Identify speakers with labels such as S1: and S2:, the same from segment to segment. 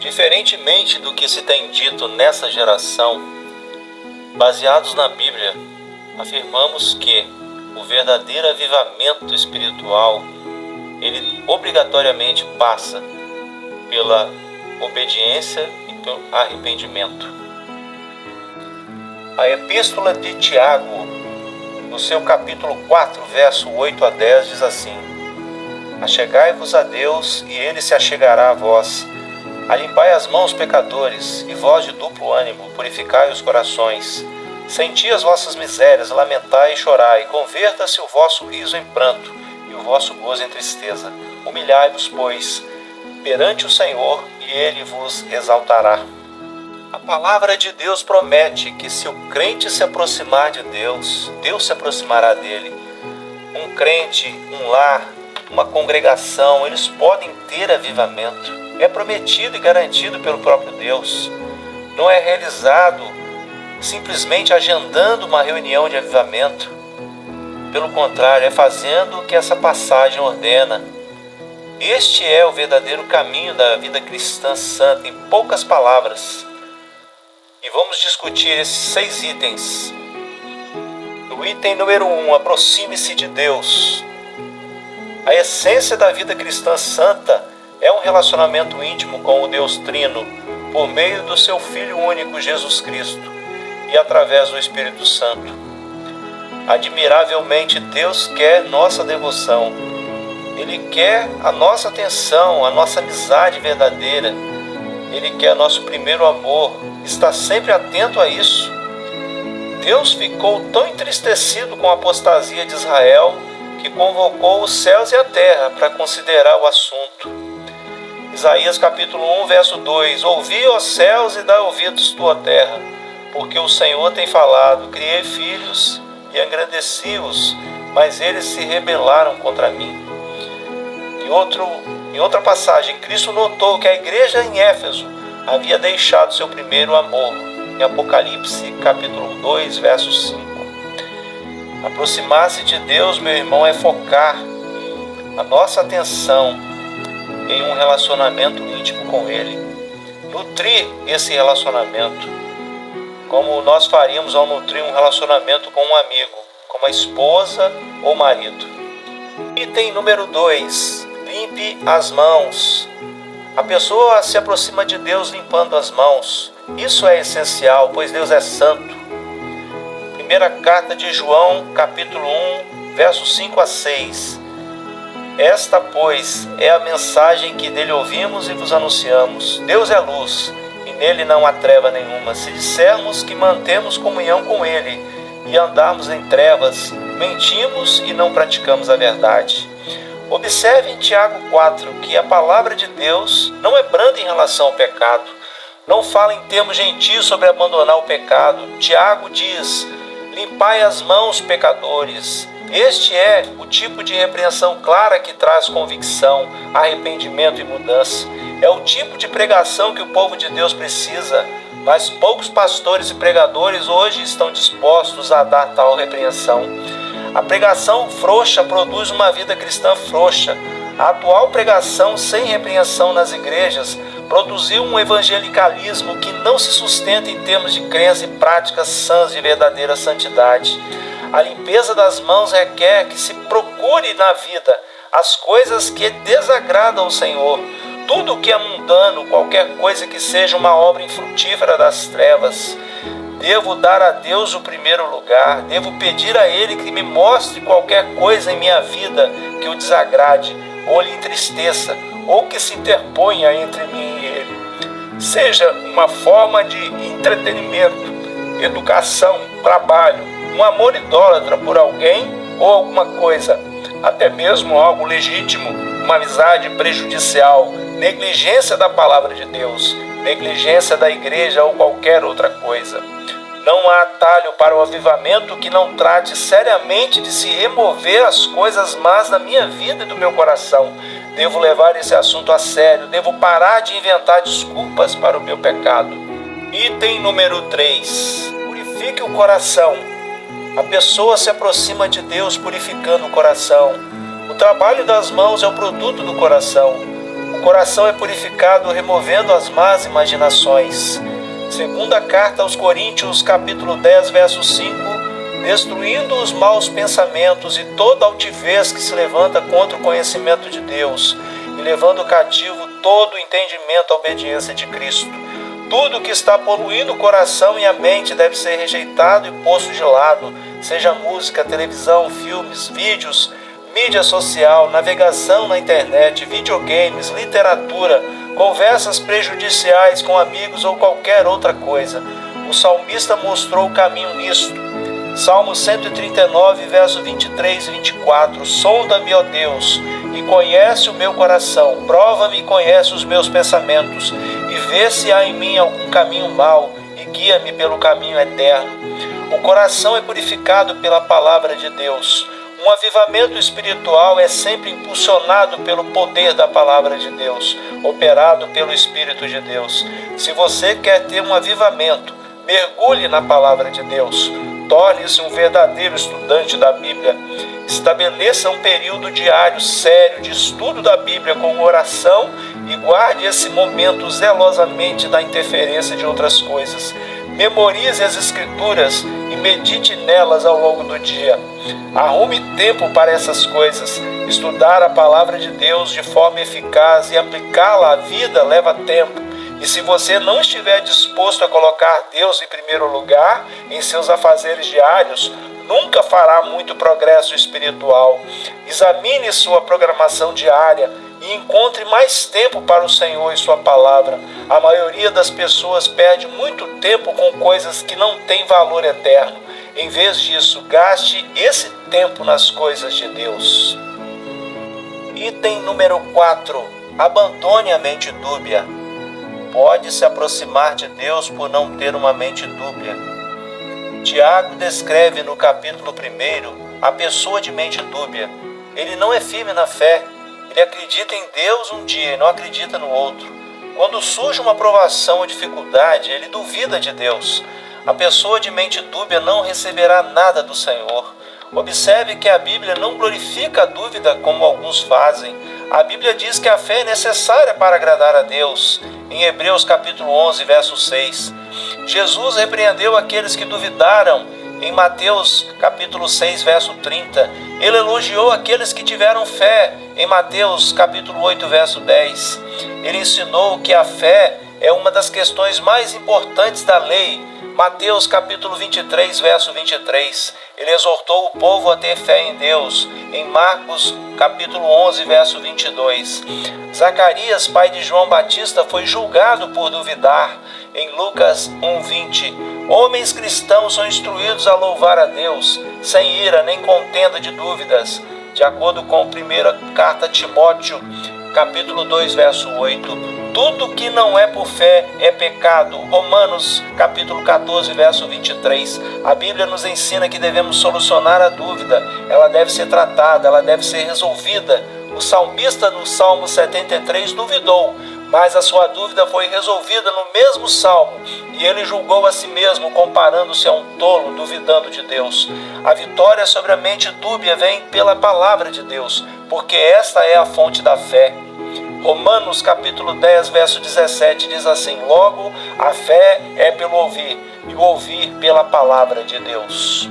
S1: Diferentemente do que se tem dito nessa geração, baseados na Bíblia, afirmamos que o verdadeiro avivamento espiritual, ele obrigatoriamente passa pela obediência e pelo arrependimento. A Epístola de Tiago, no seu capítulo 4, verso 8 a 10, diz assim: Achegai-vos a Deus, e Ele se achegará a vós. Alimpai as mãos, pecadores, e vós de duplo ânimo, purificai os corações. Senti as vossas misérias, lamentai e chorai, converta-se o vosso riso em pranto, e o vosso gozo em tristeza. Humilhai-vos, pois, perante o Senhor, e Ele vos exaltará. A palavra de Deus promete que se o crente se aproximar de Deus, Deus se aproximará dele. Um crente, um lar, uma congregação, eles podem ter avivamento. É prometido e garantido pelo próprio Deus. Não é realizado simplesmente agendando uma reunião de avivamento. Pelo contrário, é fazendo o que essa passagem ordena. Este é o verdadeiro caminho da vida cristã santa, em poucas palavras. E vamos discutir esses 6 itens. O item número 1, aproxime-se de Deus. A essência da vida cristã santa é um relacionamento íntimo com o Deus Trino, por meio do seu Filho único, Jesus Cristo, e através do Espírito Santo. Admiravelmente, Deus quer nossa devoção. Ele quer a nossa atenção, a nossa amizade verdadeira. Ele quer nosso primeiro amor. Está sempre atento a isso. Deus ficou tão entristecido com a apostasia de Israel que convocou os céus e a terra para considerar o assunto. Isaías capítulo 1, verso 2: Ouvi, ó céus, e dai ouvidos tua terra, porque o Senhor tem falado, criei filhos e engrandeci-os, mas eles se rebelaram contra mim. Em outra passagem, Cristo notou que a igreja em Éfeso havia deixado seu primeiro amor, em Apocalipse capítulo 2, verso 5. Aproximar-se de Deus, meu irmão, é focar a nossa atenção em um relacionamento íntimo com Ele. Nutrir esse relacionamento, como nós faríamos ao nutrir um relacionamento com um amigo, como a esposa ou marido. Item número 2, limpe as mãos. A pessoa se aproxima de Deus limpando as mãos. Isso é essencial, pois Deus é santo. Primeira carta de João, capítulo 1, versos 5 a 6. Esta, pois, é a mensagem que dele ouvimos e vos anunciamos. Deus é luz, e nele não há treva nenhuma. Se dissermos que mantemos comunhão com ele e andarmos em trevas, mentimos e não praticamos a verdade. Observe em Tiago 4 que a palavra de Deus não é branda em relação ao pecado. Não fala em termos gentios sobre abandonar o pecado. Tiago diz: limpai as mãos, pecadores. Este é o tipo de repreensão clara que traz convicção, arrependimento e mudança. É o tipo de pregação que o povo de Deus precisa, mas poucos pastores e pregadores hoje estão dispostos a dar tal repreensão. A pregação frouxa produz uma vida cristã frouxa. A atual pregação sem repreensão nas igrejas produziu um evangelicalismo que não se sustenta em termos de crença e práticas sãs de verdadeira santidade. A limpeza das mãos requer que se procure na vida as coisas que desagradam ao Senhor. Tudo o que é mundano, qualquer coisa que seja uma obra infrutífera das trevas. Devo dar a Deus o primeiro lugar. Devo pedir a Ele que me mostre qualquer coisa em minha vida que o desagrade, ou lhe entristeça, ou que se interponha entre mim e Ele. Seja uma forma de entretenimento, educação, trabalho, um amor idólatra por alguém ou alguma coisa, até mesmo algo legítimo, uma amizade prejudicial, negligência da palavra de Deus, negligência da igreja ou qualquer outra coisa. Não há atalho para o avivamento que não trate seriamente de se remover as coisas más da minha vida e do meu coração. Devo levar esse assunto a sério, devo parar de inventar desculpas para o meu pecado. Item número 3. Purifique o coração. A pessoa se aproxima de Deus purificando o coração. O trabalho das mãos é o produto do coração. O coração é purificado removendo as más imaginações. Segunda carta aos Coríntios, capítulo 10, verso 5, destruindo os maus pensamentos e toda altivez que se levanta contra o conhecimento de Deus, e levando cativo todo o entendimento à obediência de Cristo. Tudo que está poluindo o coração e a mente deve ser rejeitado e posto de lado, seja música, televisão, filmes, vídeos, mídia social, navegação na internet, videogames, literatura, conversas prejudiciais com amigos ou qualquer outra coisa. O salmista mostrou o caminho nisto. Salmo 139, verso 23 e 24. Sonda-me, ó Deus, e conhece o meu coração. Prova-me e conhece os meus pensamentos, e vê se há em mim algum caminho mau, e guia-me pelo caminho eterno. O coração é purificado pela palavra de Deus. Um avivamento espiritual é sempre impulsionado pelo poder da palavra de Deus, operado pelo Espírito de Deus. Se você quer ter um avivamento, mergulhe na palavra de Deus. Torne-se um verdadeiro estudante da Bíblia. Estabeleça um período diário sério de estudo da Bíblia com oração e guarde esse momento zelosamente da interferência de outras coisas. Memorize as Escrituras e medite nelas ao longo do dia. Arrume tempo para essas coisas. Estudar a palavra de Deus de forma eficaz e aplicá-la à vida leva tempo. E se você não estiver disposto a colocar Deus em primeiro lugar em seus afazeres diários, nunca fará muito progresso espiritual. Examine sua programação diária e encontre mais tempo para o Senhor e sua palavra. A maioria das pessoas perde muito tempo com coisas que não têm valor eterno. Em vez disso, gaste esse tempo nas coisas de Deus. Item número 4. Abandone a mente dúbia. Pode se aproximar de Deus por não ter uma mente dúbia. Tiago descreve no capítulo 1 a pessoa de mente dúbia. Ele não é firme na fé. Ele acredita em Deus um dia e não acredita no outro. Quando surge uma provação ou dificuldade, ele duvida de Deus. A pessoa de mente dúbia não receberá nada do Senhor. Observe que a Bíblia não glorifica a dúvida como alguns fazem. A Bíblia diz que a fé é necessária para agradar a Deus. Em Hebreus capítulo 11, verso 6. Jesus repreendeu aqueles que duvidaram. Em Mateus capítulo 6, verso 30. Ele elogiou aqueles que tiveram fé. Em Mateus capítulo 8, verso 10. Ele ensinou que a fé é uma das questões mais importantes da lei. Mateus capítulo 23, verso 23. Ele exortou o povo a ter fé em Deus. Em Marcos capítulo 11, verso 22. Zacarias, pai de João Batista, foi julgado por duvidar. Em Lucas 1:20. Homens cristãos são instruídos a louvar a Deus, sem ira nem contenda de dúvidas, de acordo com a primeira carta a Timóteo, capítulo 2, verso 8. Tudo que não é por fé é pecado. Romanos, capítulo 14, verso 23. A Bíblia nos ensina que devemos solucionar a dúvida. Ela deve ser tratada, ela deve ser resolvida. O salmista no Salmo 73 duvidou, mas a sua dúvida foi resolvida no mesmo salmo, e ele julgou a si mesmo, comparando-se a um tolo, duvidando de Deus. A vitória sobre a mente dúbia vem pela palavra de Deus, porque esta é a fonte da fé. Romanos capítulo 10, verso 17 diz assim: logo, a fé é pelo ouvir, e o ouvir pela palavra de Deus.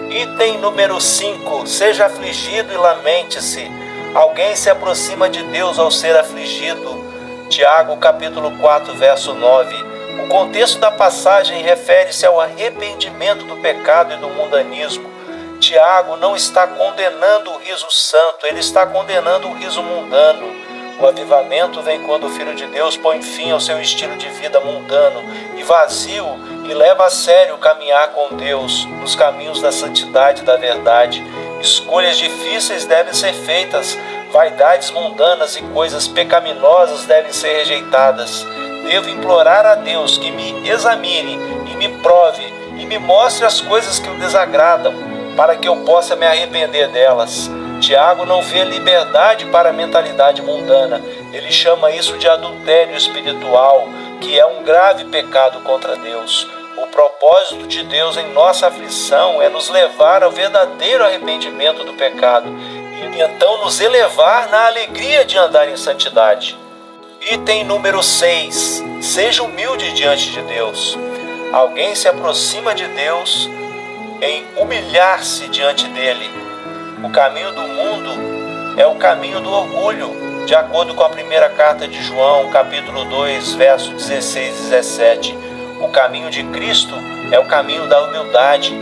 S1: Item número 5. Seja afligido e lamente-se. Alguém se aproxima de Deus ao ser afligido. Tiago capítulo 4, verso 9. O contexto da passagem refere-se ao arrependimento do pecado e do mundanismo. Tiago não está condenando o riso santo, ele está condenando o riso mundano. O avivamento vem quando o Filho de Deus põe fim ao seu estilo de vida mundano e vazio e leva a sério caminhar com Deus nos caminhos da santidade e da verdade. Escolhas difíceis devem ser feitas, vaidades mundanas e coisas pecaminosas devem ser rejeitadas. Devo implorar a Deus que me examine e me prove e me mostre as coisas que o desagradam, para que eu possa me arrepender delas. Tiago não vê liberdade para a mentalidade mundana. Ele chama isso de adultério espiritual, que é um grave pecado contra Deus. O propósito de Deus em nossa aflição é nos levar ao verdadeiro arrependimento do pecado. e então nos elevar na alegria de andar em santidade. Item número 6. Seja humilde diante de Deus. Alguém se aproxima de Deus em humilhar-se diante dele. O caminho do mundo é o caminho do orgulho, de acordo com a primeira carta de João, capítulo 2, versos 16 e 17. O caminho de Cristo é o caminho da humildade.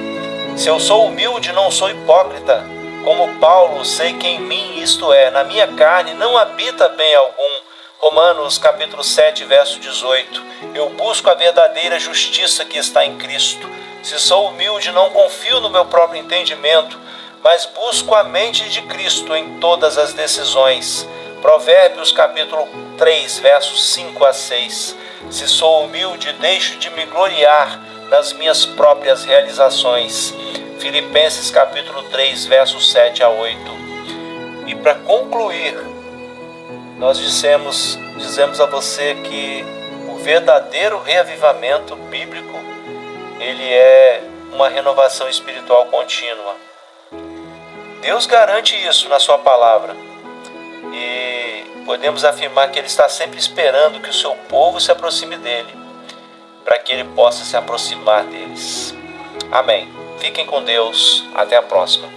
S1: Se eu sou humilde, não sou hipócrita. Como Paulo, sei que em mim, isto é, na minha carne, não habita bem algum. Romanos capítulo 7, verso 18. Eu busco a verdadeira justiça que está em Cristo. Se sou humilde, não confio no meu próprio entendimento, mas busco a mente de Cristo em todas as decisões. Provérbios capítulo 3, versos 5 a 6. Se sou humilde, deixo de me gloriar nas minhas próprias realizações. Filipenses capítulo 3, versos 7 a 8. E para concluir, nós dizemos a você que o verdadeiro reavivamento bíblico, ele é uma renovação espiritual contínua. Deus garante isso na sua palavra. E podemos afirmar que Ele está sempre esperando que o seu povo se aproxime dEle, para que Ele possa se aproximar deles. Amém. Fiquem com Deus. Até a próxima.